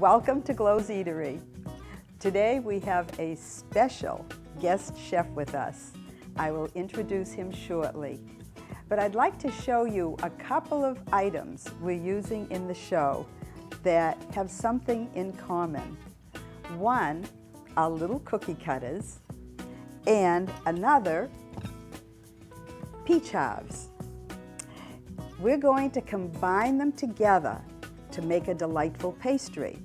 Welcome to Glow's Eatery. Today we have a special guest chef with us. I will introduce him shortly. But I'd like to show you a couple of items we're using in the show that have something in common. One are little cookie cutters, and another, peach halves. We're going to combine them together to make a delightful pastry.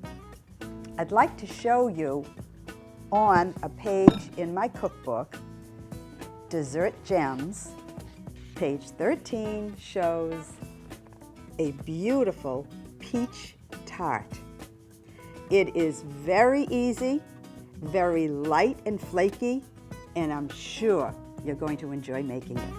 I'd like to show you on a page in my cookbook, Dessert Gems. Page 13 shows a beautiful peach tart. It is very easy, very light and flaky, and I'm sure you're going to enjoy making it.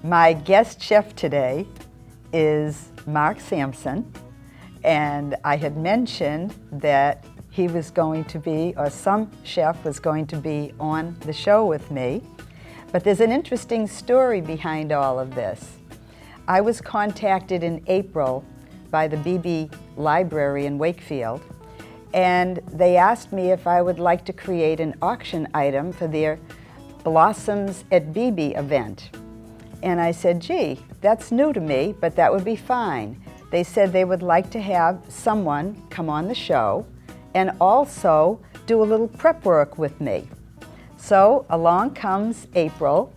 My guest chef today is Mark Sampson, and I had mentioned that he was going to be, or some chef was going to be on the show with me. But there's an interesting story behind all of this. I was contacted in April by the BB Library in Wakefield, and they asked me if I would like to create an auction item for their Blossoms at BB event. And I said, gee, that's new to me, but that would be fine. They said they would like to have someone come on the show and also do a little prep work with me. So along comes April,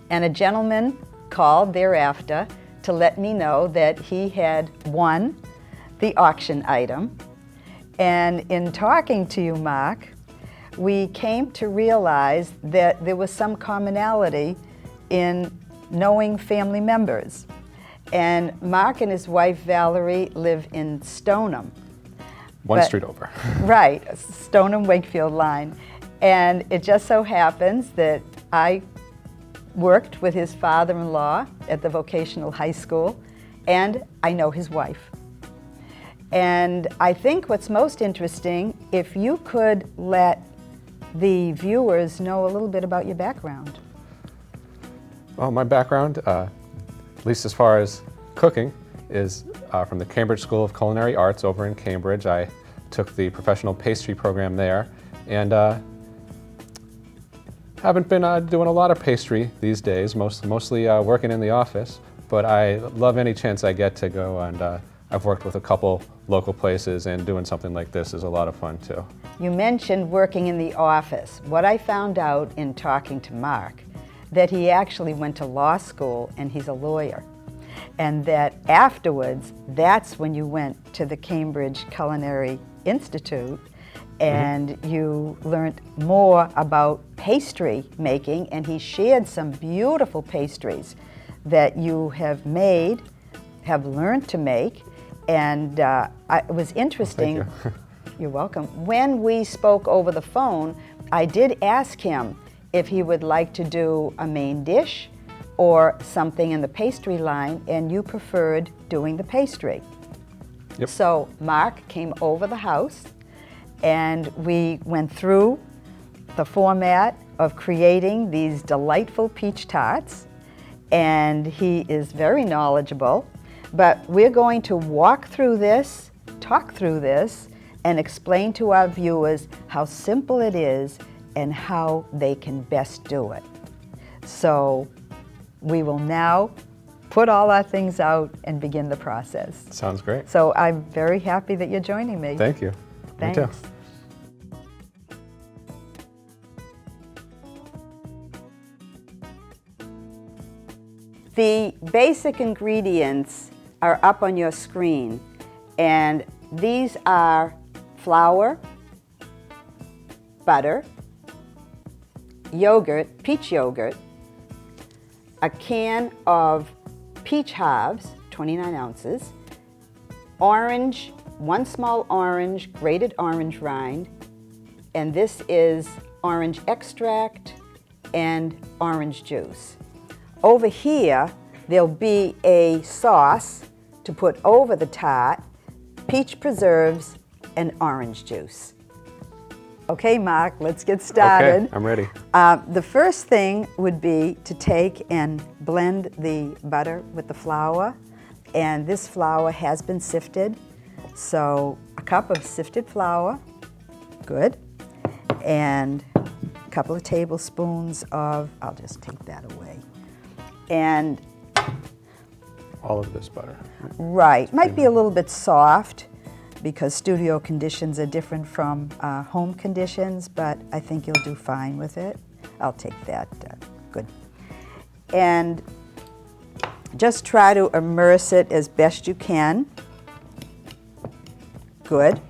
and a gentleman called thereafter to let me know that he had won the auction item. And in talking to you, Mark, we came to realize that there was some commonality in knowing family members. And Mark and his wife Valerie live in Stoneham. One street over. Right, Stoneham Wakefield line. And it just so happens that I worked with his father-in-law at the vocational high school, and I know his wife. And I think what's most interesting, if you could let the viewers know a little bit about your background. Well, my background, at least as far as cooking, is from the Cambridge School of Culinary Arts over in Cambridge. I took the professional pastry program there, and haven't been doing a lot of pastry these days, mostly working in the office, but I love any chance I get to go, and I've worked with a couple local places, and doing something like this is a lot of fun too. You mentioned working in the office. What I found out in talking to Mark, that he actually went to law school and he's a lawyer. And that afterwards, that's when you went to the Cambridge Culinary Institute and you learned more about pastry making, and he shared some beautiful pastries that you have made, have learned to make, and it was interesting. Oh, thank you. You're welcome. When we spoke over the phone, I did ask him if he would like to do a main dish or something in the pastry line, and you preferred doing the pastry. Yep. So Mark came over the house, and we went through the format of creating these delightful peach tarts, and he is very knowledgeable. But we're going to walk through this, talk through this, and explain to our viewers how simple it is and how they can best do it. So we will now put all our things out and begin the process. Sounds great. So I'm very happy that you're joining me. Thank you. Thanks. Me too. The basic ingredients are up on your screen, and these are flour, butter, yogurt, peach yogurt, a can of peach halves, 29 ounces, orange, 1 small orange, grated orange rind, and this is orange extract and orange juice. Over here, there'll be a sauce to put over the tart, peach preserves, and orange juice. Okay, Mark, let's get started. Okay, I'm ready. The first thing would be to take and blend the butter with the flour, and this flour has been sifted. So a cup of sifted flour, good, and a couple of tablespoons of, I'll just take that away, and all of this butter. right, might be a little bit soft because studio conditions are different from home conditions, but I think you'll do fine with it. I'll take that, good. And just try to immerse it as best you can. Good.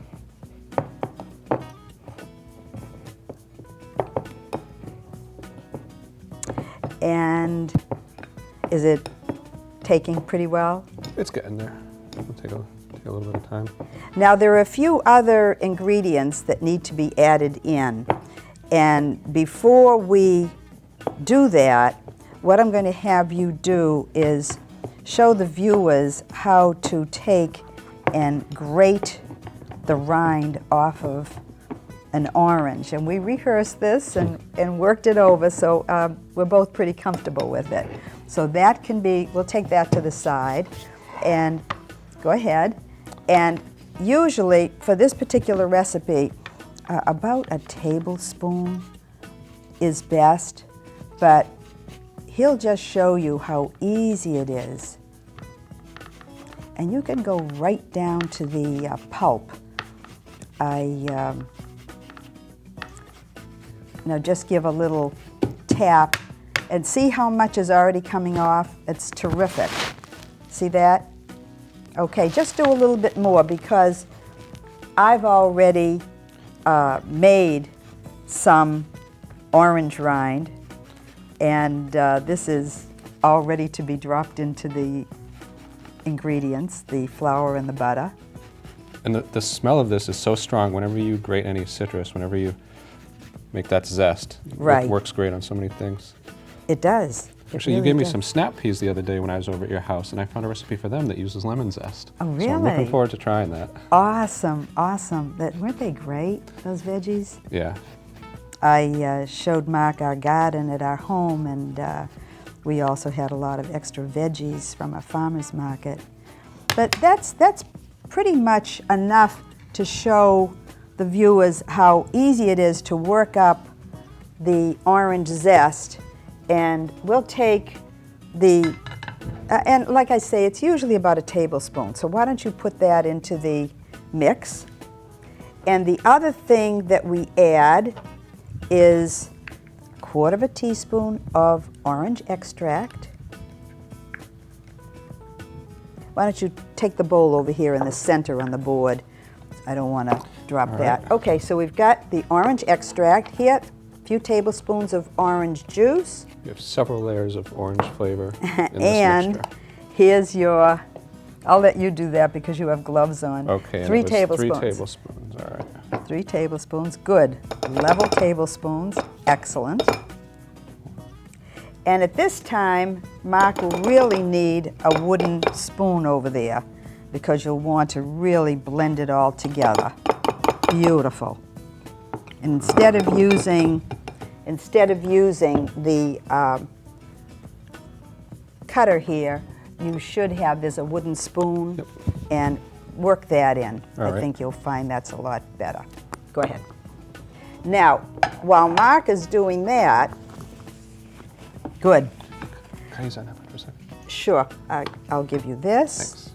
And is it taking pretty well? It's getting there. It'll take a little bit of time. Now there are a few other ingredients that need to be added in. And before we do that, what I'm going to have you do is show the viewers how to take and grate the rind off of an orange. And we rehearsed this and worked it over, so we're both pretty comfortable with it. So that can be, we'll take that to the side, and go ahead. And usually, for this particular recipe, about a tablespoon is best, but he'll just show you how easy it is. And you can go right down to the pulp. Now just give a little tap and see how much is already coming off. It's terrific. See that? Okay, just do a little bit more because I've already made some orange rind, and this is all ready to be dropped into the ingredients, the flour and the butter. And the smell of this is so strong whenever you grate any citrus, whenever you make that zest. Right. It works great on so many things. It does. Actually, you gave me some snap peas the other day when I was over at your house, and I found a recipe for them that uses lemon zest. Oh, really? So I'm looking forward to trying that. Awesome, awesome. Weren't they great, those veggies? Yeah. I showed Mark our garden at our home, and we also had a lot of extra veggies from a farmer's market. But that's pretty much enough to show the viewers how easy it is to work up the orange zest. And we'll take the, and like I say, it's usually about a tablespoon. So why don't you put that into the mix? And the other thing that we add is 1/4 teaspoon of orange extract. Why don't you take the bowl over here in the center on the board? I don't want to drop that. Right. Okay, so we've got the orange extract here, a few tablespoons of orange juice. You have several layers of orange flavor in this And mixture. here's your, I'll let you do that because you have gloves on. Okay, and 3 it was tablespoons. 3 tablespoons, all right. 3 tablespoons, good. Level tablespoons, excellent. And at this time, Mark will really need a wooden spoon over there because you'll want to really blend it all together. Beautiful. And instead of using the cutter here, you should have, there's a wooden spoon, Yep. and work that in. All I right. think you'll find that's a lot better. Go ahead. Now, while Mark is doing that, good. Can I use that now for a second? Sure, I'll give you this. Thanks.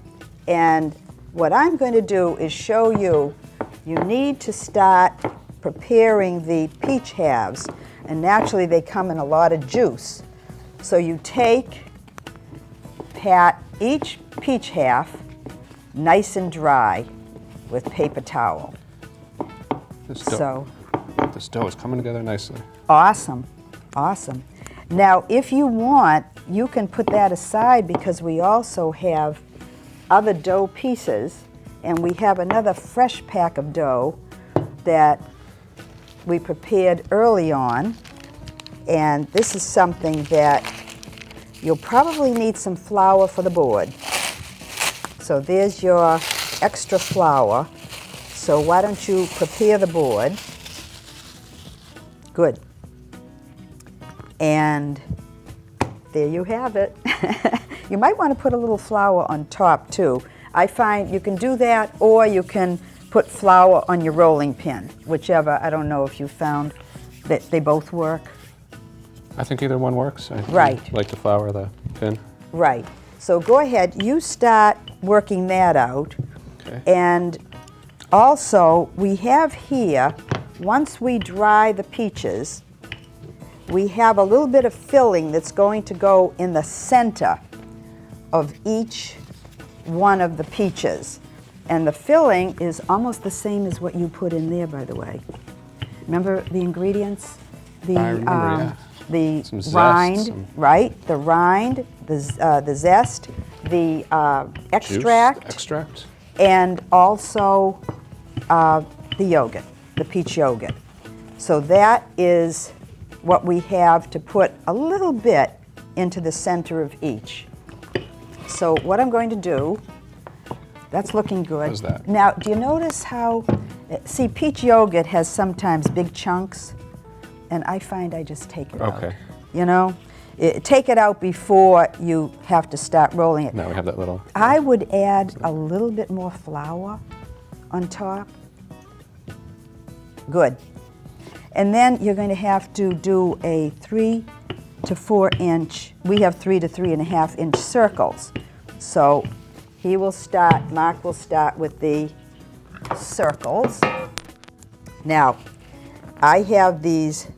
And what I'm going to do is show you, you need to start preparing the peach halves. And naturally, they come in a lot of juice. So you pat each peach half nice and dry with paper towel. This So, dough is coming together nicely. awesome. Awesome. Now, if you want, you can put that aside because we also have other dough pieces, and we have another fresh pack of dough that we prepared early on. And this is something that you'll probably need some flour for the board. So there's your extra flour. So why don't you prepare the board? Good. And there you have it. You might want to put a little flour on top too. I find you can do that, or you can put flour on your rolling pin, whichever. I don't know if you found that they both work. I think either one works. I Right. like to flour the pin. Right. So go ahead, you start working that out. Okay. And also, we have here, once we dry the peaches, we have a little bit of filling that's going to go in the center of each one of the peaches. And the filling is almost the same as what you put in there, by the way. Remember the ingredients? I remember, The Some zest, rind, right? The rind, the zest, the extract, Juice, extract. and also the yogurt, the peach yogurt. So that is what we have to put a little bit into the center of each. So what I'm going to do, that's looking good. How's that? Now, do you notice how, see, peach yogurt has sometimes big chunks, and I find I just take it out. Okay. You know? Take it out before you have to start rolling it. Now we have that little. I would add a little bit more flour on top. Good. And then you're going to have to do a 3 to 4 inch, we have 3 to 3.5 inch circles. So he will start, Mark will start with the circles. Now, I have these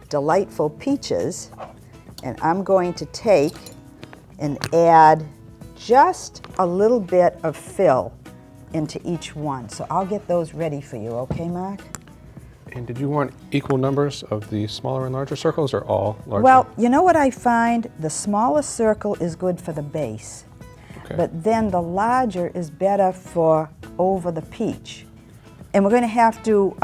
delightful peaches, and I'm going to take and add just a little bit of fill into each one. So I'll get those ready for you, okay, Mark? And did you want equal numbers of the smaller and larger circles, or all larger? Well, you know what I find? The smallest circle is good for the base, Okay. but then the larger is better for over the peach. And we're going to have to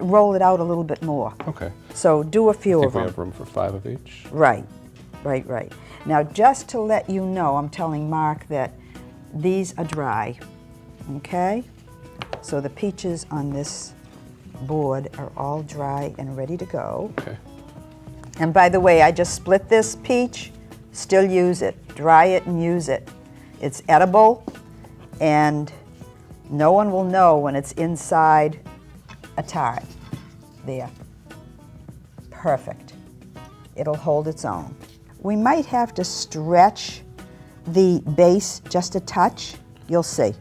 roll it out a little bit more. Okay. So do a few I of think we them. have room for 5 of each. Right, right, right. Now, just to let you know, I'm telling Mark that these are dry, okay? So the peaches on this board are all dry and ready to go. Okay. And by the way, I just split this peach, still use it, dry it and use it. It's edible, and no one will know when it's inside a tart. There. Perfect. It'll hold its own. We might have to stretch the base just a touch. You'll see.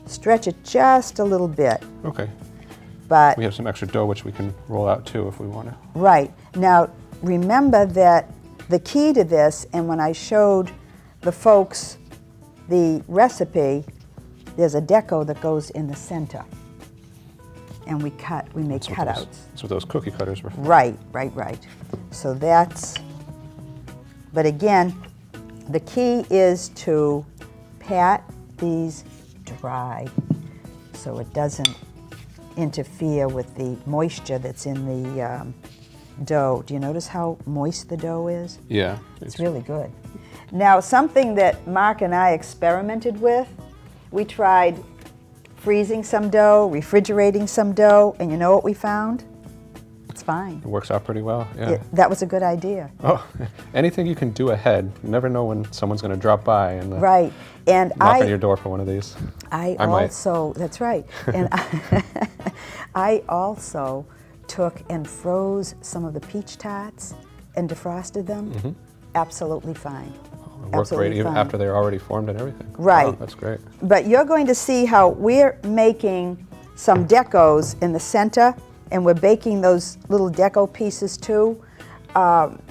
Stretch it just a little bit. Okay. But We have some extra dough which we can roll out too if we want to. right. Now, remember that the key to this, and when I showed the folks the recipe, there's a deco that goes in the center. And we make cutouts. That's what those cookie cutters were for. Right, right, right. So that's, but again, the key is to pat these dry so it doesn't interfere with the moisture that's in the dough. Do you notice how moist the dough is? Yeah. It's really good. Now, something that Mark and I experimented with, we tried freezing some dough, refrigerating some dough, and you know what we found? It's fine. It works out pretty well. Yeah. That was a good idea. Oh, anything you can do ahead. You never know when someone's going to drop by and Right. And knock on your door for one of these. I might. also, that's right. And I also took and froze some of the peach tarts and defrosted them. Mm-hmm. Absolutely fine. It worked great even after they're already formed and everything. Right. Wow, that's great. But you're going to see how we're making some decos in the center, and we're baking those little deco pieces too.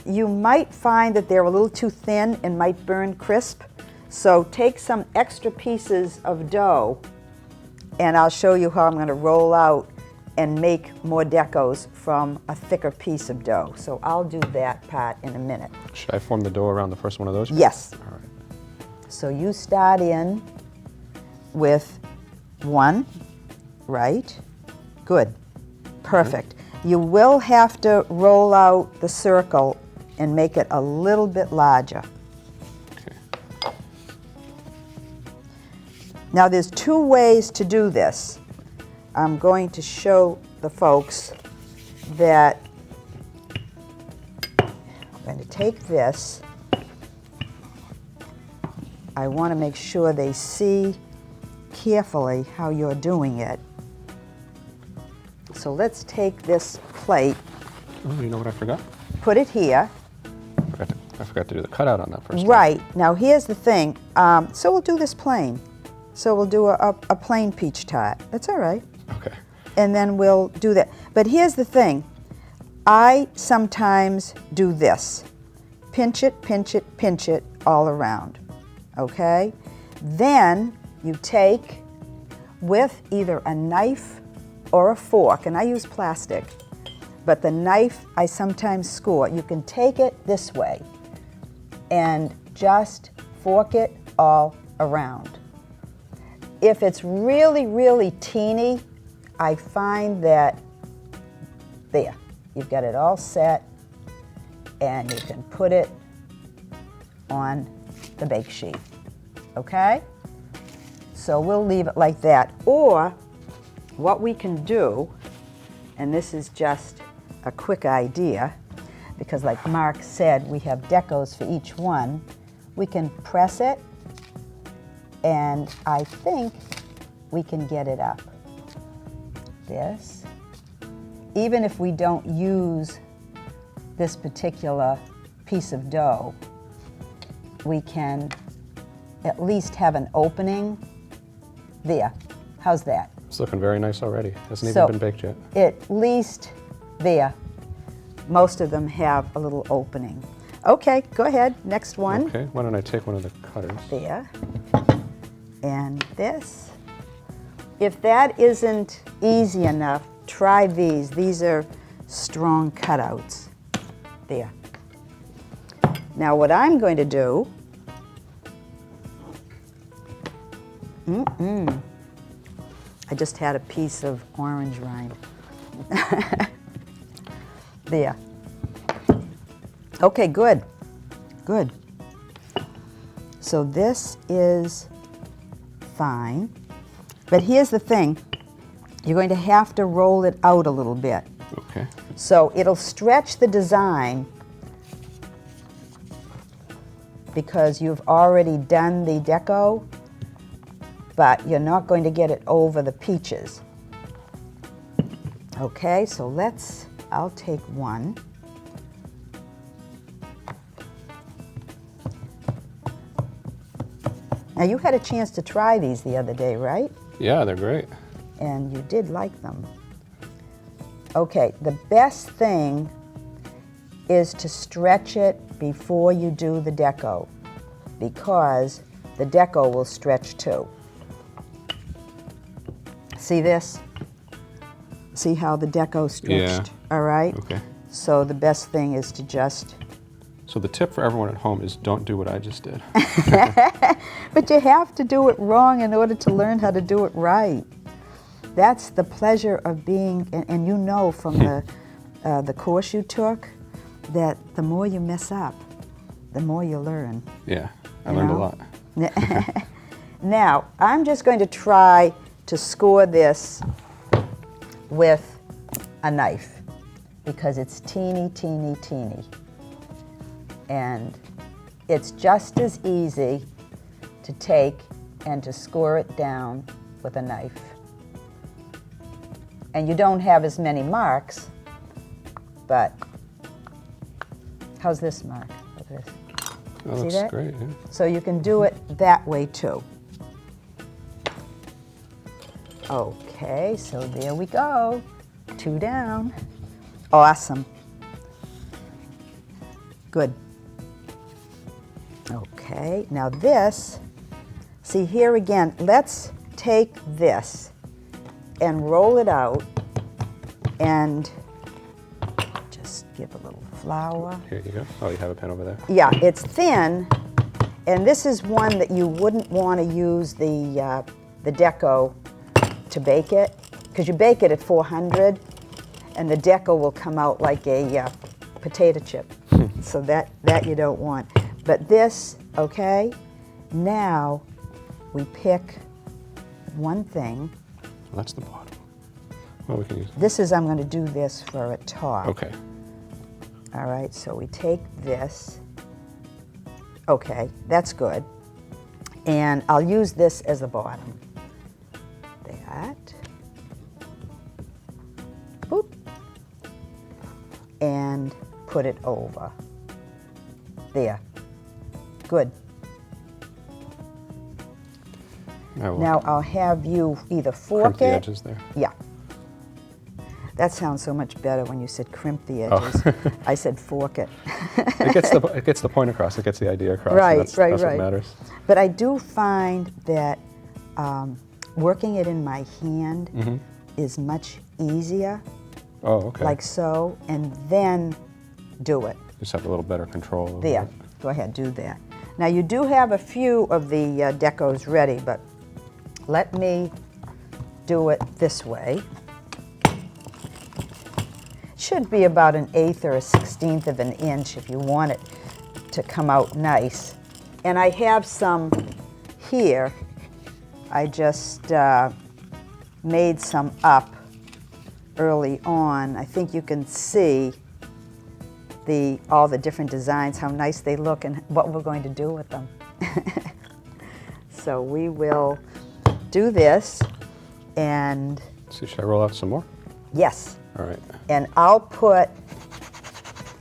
You might find that they're a little too thin and might burn crisp. So take some extra pieces of dough, and I'll show you how I'm going to roll out and make more decos from a thicker piece of dough. So I'll do that part in a minute. Should I form the dough around the first one of those? Yes. All right. So you start in with one, right? Good. Perfect. You will have to roll out the circle and make it a little bit larger. Okay. Now there's two ways to do this. I'm going to show the folks that I'm going to take this. I want to make sure they see carefully how you're doing it. So let's take this plate. Oh, you know what I forgot? Put it here. I forgot to do the cutout on that first. Right. Now here's the thing. So we'll do this plain. So we'll do a plain peach tart. That's all right. Okay. And then we'll do that. But here's the thing. I sometimes do this. Pinch it, pinch it, pinch it all around. Okay? Then you take with either a knife or a fork, and I use plastic, but the knife I sometimes score. You can take it this way and just fork it all around. If it's really, really teeny, I find that, there, you've got it all set, and you can put it on the bake sheet, okay? So we'll leave it like that. Or what we can do, and this is just a quick idea, because like Mark said, we have decos for each one, we can press it, and I think we can get it up. This. Even if we don't use this particular piece of dough, we can at least have an opening there. How's that? It's looking very nice already. Hasn't So, even been baked yet. At least there. Most of them have a little opening. Okay, go ahead. Next one. Okay, why don't I take one of the cutters? There. And this. If that isn't easy enough, try these. These are strong cutouts. There. Now what I'm going to do, I just had a piece of orange rind. There. Okay, good. Good. So this is fine. But here's the thing. You're going to have to roll it out a little bit. Okay. So it'll stretch the design because you've already done the deco, but you're not going to get it over the peaches. Okay, so I'll take one. Now you had a chance to try these the other day, right? Yeah, they're great. And you did like them. Okay, the best thing is to stretch it before you do the deco, because the deco will stretch too. See this? See how the deco stretched? Yeah. All right? Okay. So the best thing is to just... So the tip for everyone at home is don't do what I just did. But you have to do it wrong in order to learn how to do it right. That's the pleasure of being, and you know from the course you took, that the more you mess up, the more you learn. Yeah, I learned a lot. Now, I'm just going to try to score this with a knife, because it's teeny, teeny, teeny. And it's just as easy to take and to score it down with a knife. And you don't have as many marks, but how's this mark? Look at this. That See looks that? great, yeah. So you can do it that way too. Okay, so there we go. 2 down. Awesome. Good. Okay, now this, see here again, let's take this and roll it out and just give a little flour. Here you go. Oh, you have a pan over there? Yeah, it's thin, and this is one that you wouldn't want to use the deco to bake it, because you bake it at 400, and the deco will come out like a potato chip. So that you don't want. But this, okay, now we pick one thing. Well, that's the bottom. Well, we can use This is, I'm going to do this for a top. Okay. All right, so we take this. Okay, that's good. And I'll use this as the bottom. That. Boop. And put it over. There. Good. Now I'll have you either fork crimp the it. edges there. Yeah. That sounds so much better when you said crimp the edges. Oh. I said fork it. It gets the point across. It gets the idea across. Right, That's right. what matters. But I do find that working it in my hand is much easier, Oh, okay. like so, and then do it. Just have a little better control over There, it. go ahead, do that. Now you do have a few of the decos ready, but let me do it this way. Should be about 1/8 or 1/16 of an inch if you want it to come out nice. And I have some here. I just made some up early on. I think you can see all the different designs, how nice they look, and what we're going to do with them. So we will do this, and So should I roll out some more? yes. All right. And I'll put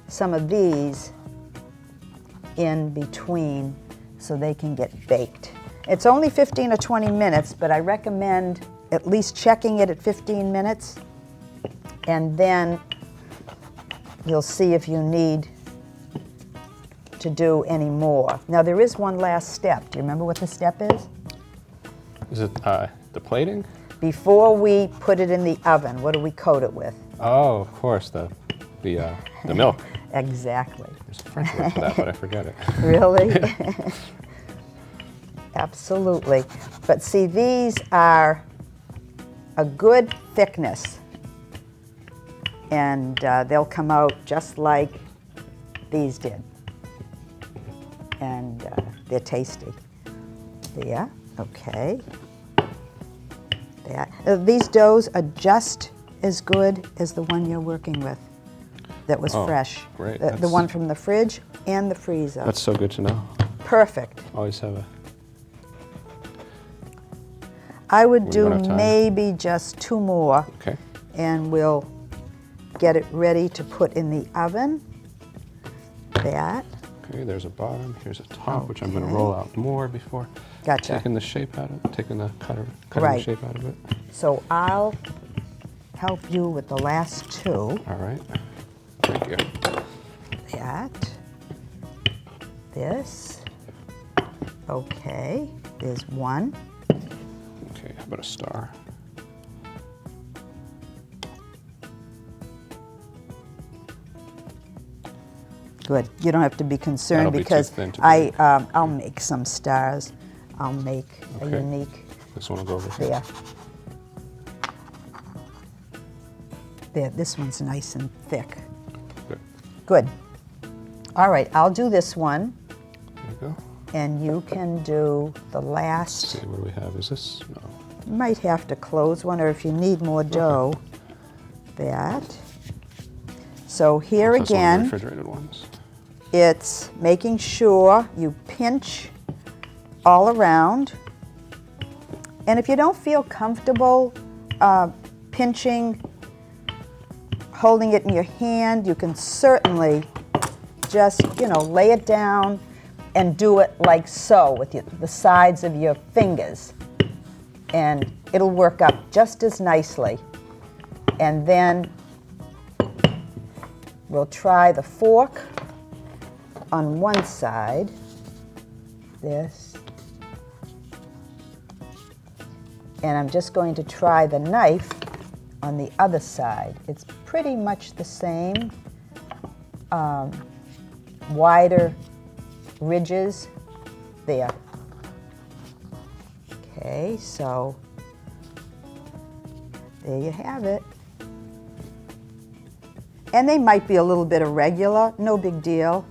some of these in between so they can get baked. It's only 15 or 20 minutes, but I recommend at least checking it at 15 minutes, and then you'll see if you need to do any more. Now there is one last step. Do you remember what the step is? Is it the plating? Before we put it in the oven, what do we coat it with? Oh, of course, the milk. Exactly. There's a French word for that, but I forget it. Really? Absolutely. But see, these are a good thickness, and they'll come out just like these did. And they're tasty. There, okay. There. These doughs are just as good as the one you're working with that was fresh. Great. The one from the fridge and the freezer. That's so good to know. Perfect. Always have a... I would We do run out of time. maybe just 2 more, Okay. and we'll get it ready to put in the oven. That. Okay, there's a bottom. Here's a top, which I'm going to Okay. roll out more before Gotcha. taking the shape out of cutting the Right. shape out of it. So I'll help you with the last 2. All right. Thank you. That. This. Okay. There's 1. Okay, how about a star? Good. You don't have to be concerned That'll be too because thin to I'll make some stars. I'll make a Okay. unique. This one will go over here. There. There, this one's nice and thick. Good. Good. All right, I'll do this one, There you go. and you can do the Let's last. see, what do we have? Is this? No. You might have to close one, or if you need more dough, that. So here Plus one of the again, refrigerated ones. it's making sure you pinch all around. And if you don't feel comfortable pinching, holding it in your hand, you can certainly just, lay it down and do it like so with the sides of your fingers. And it'll work up just as nicely. And then we'll try the fork on one side, this. And I'm just going to try the knife on the other side. It's pretty much the same, wider ridges there. Okay, so there you have it. And they might be a little bit irregular, no big deal.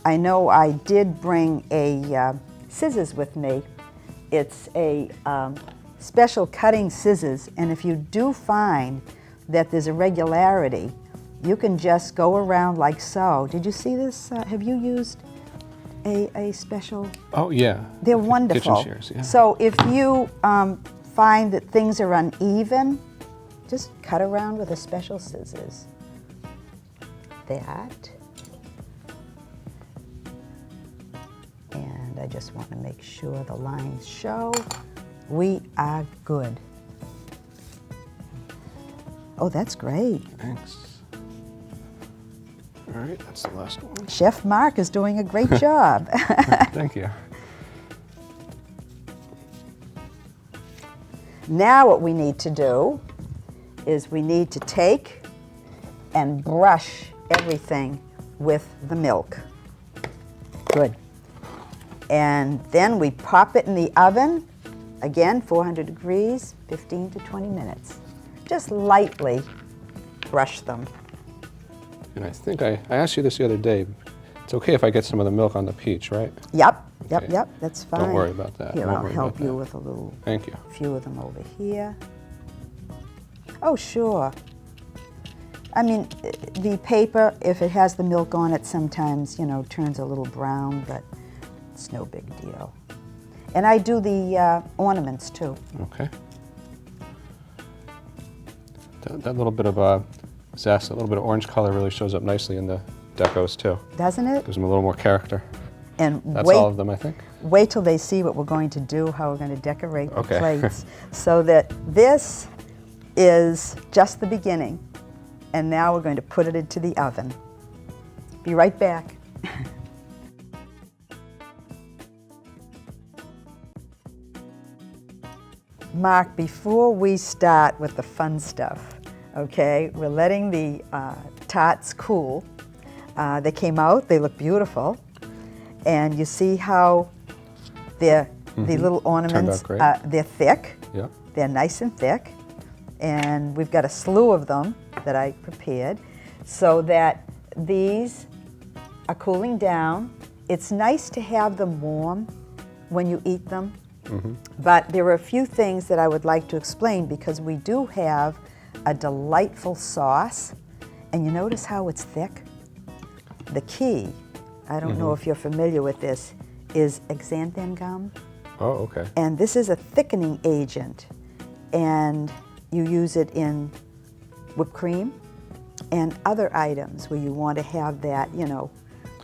I know I did bring a scissors with me. It's a special cutting scissors, and if you do find that there's irregularity, you can just go around like so. Did you see this? Have you used a special? Oh, yeah. They're wonderful. Kitchen shears, yeah. So if you find that things are uneven, just cut around with a special scissors. That. And I just want to make sure the lines show. We are good. Oh, that's great. Thanks. All right, that's the last one. Chef Mark is doing a great job. Thank you. Now what we need to do is we need to take and brush everything with the milk. Good. And then we pop it in the oven, again, 400 degrees, 15 to 20 minutes. Just lightly brush them. And I think I asked you this the other day. It's okay if I get some of the milk on the peach, right? Yep, Okay. that's fine. Don't worry about that. Here, Won't I'll worry help about you that. with a little, Thank you. few of them over here. Oh, sure. I mean, the paper, if it has the milk on it, sometimes, you know, turns a little brown, but it's no big deal. And I do the ornaments too. Okay. That little bit of zest, a little bit of orange color really shows up nicely in the decos too. Doesn't it? Gives them a little more character. And That's all of them, I think. wait till they see what we're going to do, how we're going to decorate the Okay. plates. So that this is just the beginning. And now we're going to put it into the oven. Be right back. Mark, before we start with the fun stuff, okay, we're letting the tarts cool. They came out, they look beautiful. And you see how they're, the little ornaments, Turned out great. they're thick. Yeah. They're nice and thick. And we've got a slew of them that I prepared so that these are cooling down. It's nice to have them warm when you eat them. But there are a few things that I would like to explain because we do have a delightful sauce. And you notice how it's thick? The key, I don't know if you're familiar with this, is xanthan gum. Oh, okay. And this is a thickening agent. And you use it in whipped cream and other items where you want to have that, you know,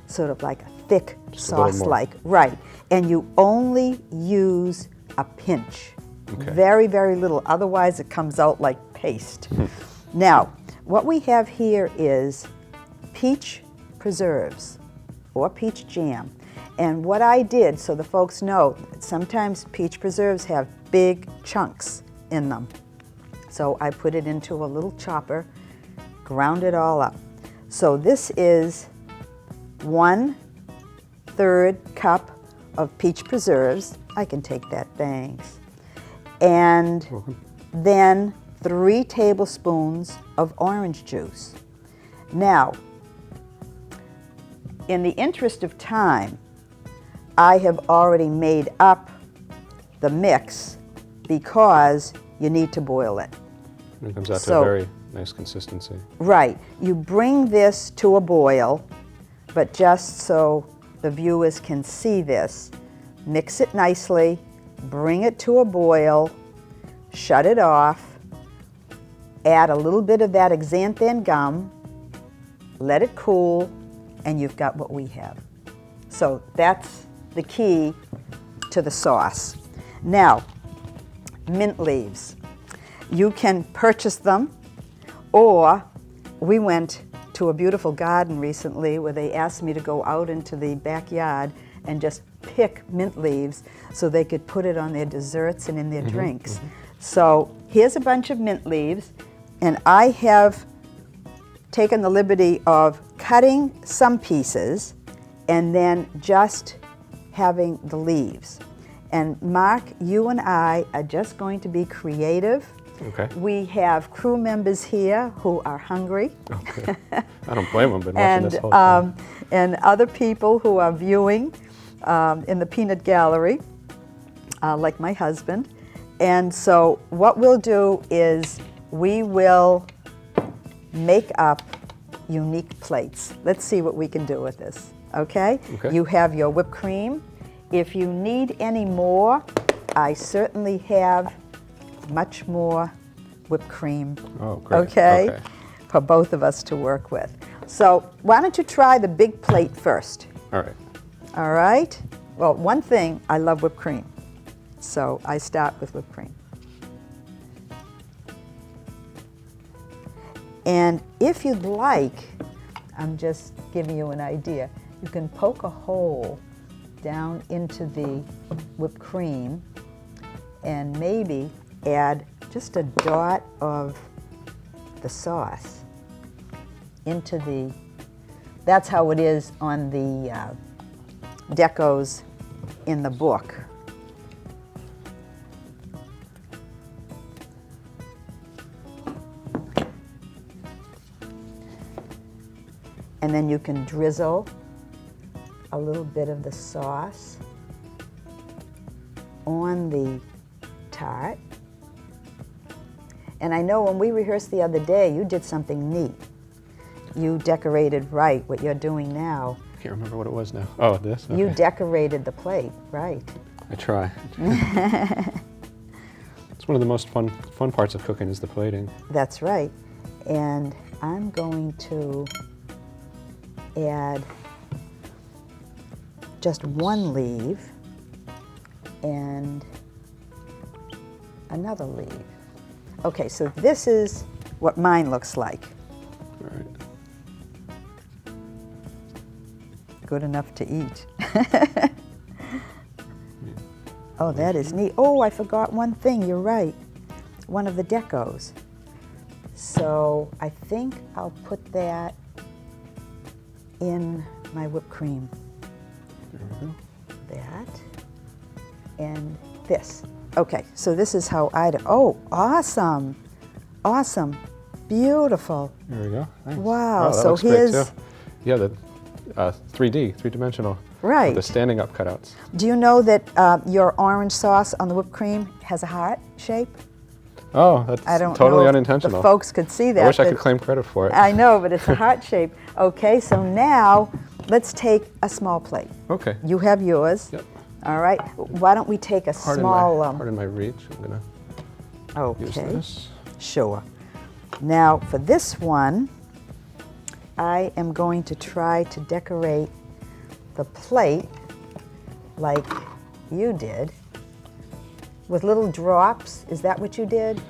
sort of like a thick Just a little more. sauce-like. Right. And you only use a pinch. Okay. Very, very little. Otherwise, it comes out like paste. Now, what we have here is peach preserves or peach jam. And what I did, so the folks know, sometimes peach preserves have big chunks in them. So I put it into a little chopper, ground it all up. So this is 1/3 cup of peach preserves. I can take that, thanks. And then 3 tablespoons of orange juice. Now, in the interest of time, I have already made up the mix because you need to boil it. And it comes out to So- a very nice consistency. Right. You bring this to a boil, but just so the viewers can see this, mix it nicely, bring it to a boil, shut it off, add a little bit of that xanthan gum, let it cool, and you've got what we have. So that's the key to the sauce. Now, mint leaves. You can purchase them, or we went to a beautiful garden recently where they asked me to go out into the backyard and just pick mint leaves so they could put it on their desserts and in their drinks. So here's a bunch of mint leaves, and I have taken the liberty of cutting some pieces and then just having the leaves. And Mark, you and I are just going to be creative. Okay. We have crew members here who are hungry. Okay. I don't blame them, been watching this whole thing. And other people who are viewing in the peanut gallery, like my husband. And so what we'll do is we will make up unique plates. Let's see what we can do with this, okay? Okay. You have your whipped cream. If you need any more, I certainly have much more whipped cream. Oh, great. Okay? For both of us to work with. So why don't you try the big plate first? All right. All right? Well, one thing, I love whipped cream. So I start with whipped cream. And if you'd like, I'm just giving you an idea, you can poke a hole down into the whipped cream and maybe add just a dot of the sauce into the, that's how it is on the decos in the book. And then you can drizzle a little bit of the sauce on the tart. And I know when we rehearsed the other day, you did something neat. You decorated right, what you're doing now. I can't remember what it was now. Oh, this? Okay. You decorated the plate, right. I try. It's one of the most fun parts of cooking is the plating. That's right. And I'm going to add just one leaf and another leaf. Okay, so this is what mine looks like. All right. Good enough to eat. Oh, that is neat. Oh, I forgot one thing, you're right. One of the decos. So I think I'll put that in my whipped cream. There we go. That and this. Okay, so this is how I do. Oh, awesome. Awesome. Beautiful. There we go. Thanks. Wow, Oh, that so looks great, here's... too. Yeah, the 3D, three-dimensional. Right. With the standing up cutouts. Do you know that your orange sauce on the whipped cream has a heart shape? Oh, that's I don't totally know if unintentional. the folks could see that. I wish I could claim credit for it. I know, but it's a heart shape. Okay, so now let's take a small plate. Okay. You have yours. Yep. All right. Why don't we take a small... Pardon my reach. I'm going to use this. Sure. Now, for this one, I am going to try to decorate the plate like you did with little drops. Is that what you did?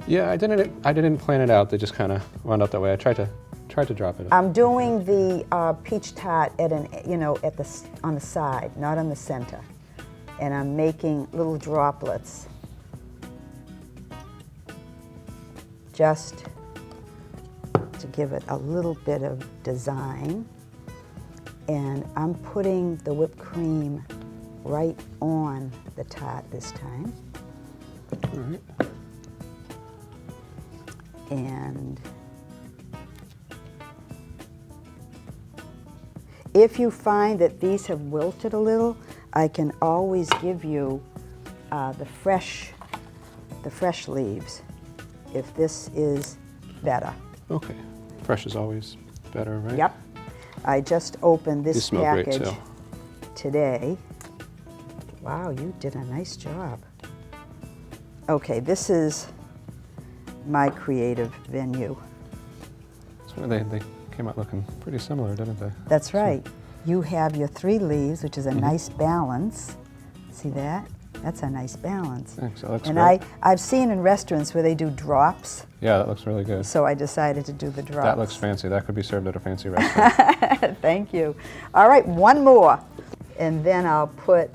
Yeah, I didn't plan it out. They just kind of wound up that way. I tried to drop it. I'm doing the peach tart at an, on the side, not on the center, and I'm making little droplets, just to give it a little bit of design. And I'm putting the whipped cream right on the tart this time. All right. And if you find that these have wilted a little, I can always give you the fresh leaves, if this is better. Okay. Fresh is always better, right? Yep. I just opened this package great, today. Wow, you did a nice job. Okay, this is my creative venue. So they came out looking pretty similar, didn't they? That's right. You have your 3 leaves, which is a nice balance. See that? That's a nice balance. Thanks, that looks and great. I've seen in restaurants where they do drops. Yeah, that looks really good. So I decided to do the drops. That looks fancy. That could be served at a fancy restaurant. Thank you. All right, one more. And then I'll put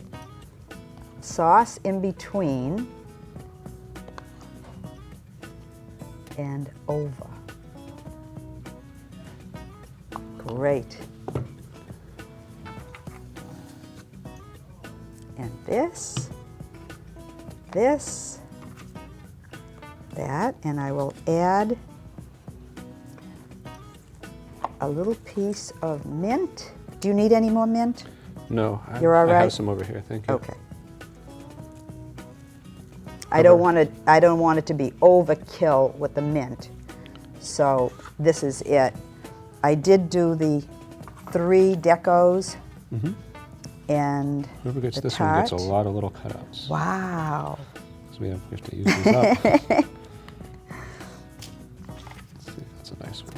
sauce in between. and over. Great. And this, that, and I will add a little piece of mint. Do you need any more mint? No, You're all I right? have some over here, thank you. Okay. I don't want it to be overkill with the mint. So this is it. I did do the 3 decos and Whoever gets the this one gets a tart. lot of little cutouts. Wow. So we have to use these up. Let's see, that's a nice one.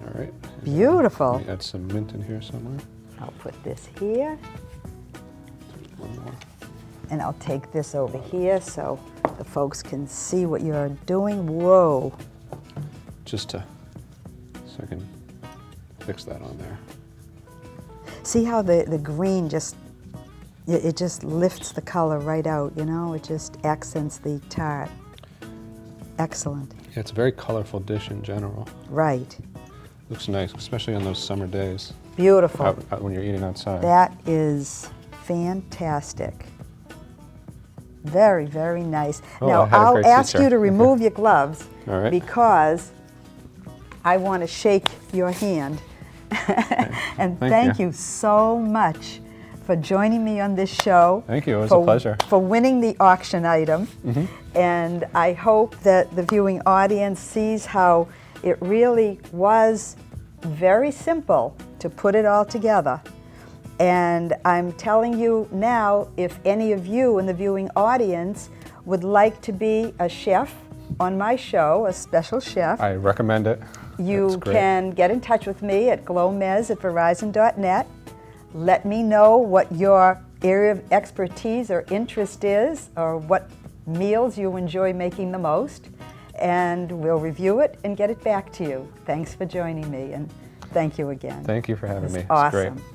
All right. Beautiful. Let me add some mint in here somewhere. I'll put this here, One more. and I'll take this over here so the folks can see what you're doing. Whoa. Just so I can fix that on there. See how the green just, it just lifts the color right out, you know? It just accents the tart. Excellent. Yeah, it's a very colorful dish in general. Right. Looks nice, especially on those summer days. Beautiful. Out when you're eating outside. That is fantastic. Very, very nice. Oh, now, I had a I'll great ask teacher. you to remove your gloves All right. because I want to shake your hand. And thank you so much for joining me on this show. Thank you, it was a pleasure. For winning the auction item. And I hope that the viewing audience sees how it really was very simple to put it all together. And I'm telling you now, if any of you in the viewing audience would like to be a chef on my show, a special chef, I recommend it. you It's great. can get in touch with me at glomez@verizon.net. Let me know what your area of expertise or interest is, or what meals you enjoy making the most, and we'll review it and get it back to you. Thanks for joining me, and thank you again. Thank you for having me. It's It's awesome. great.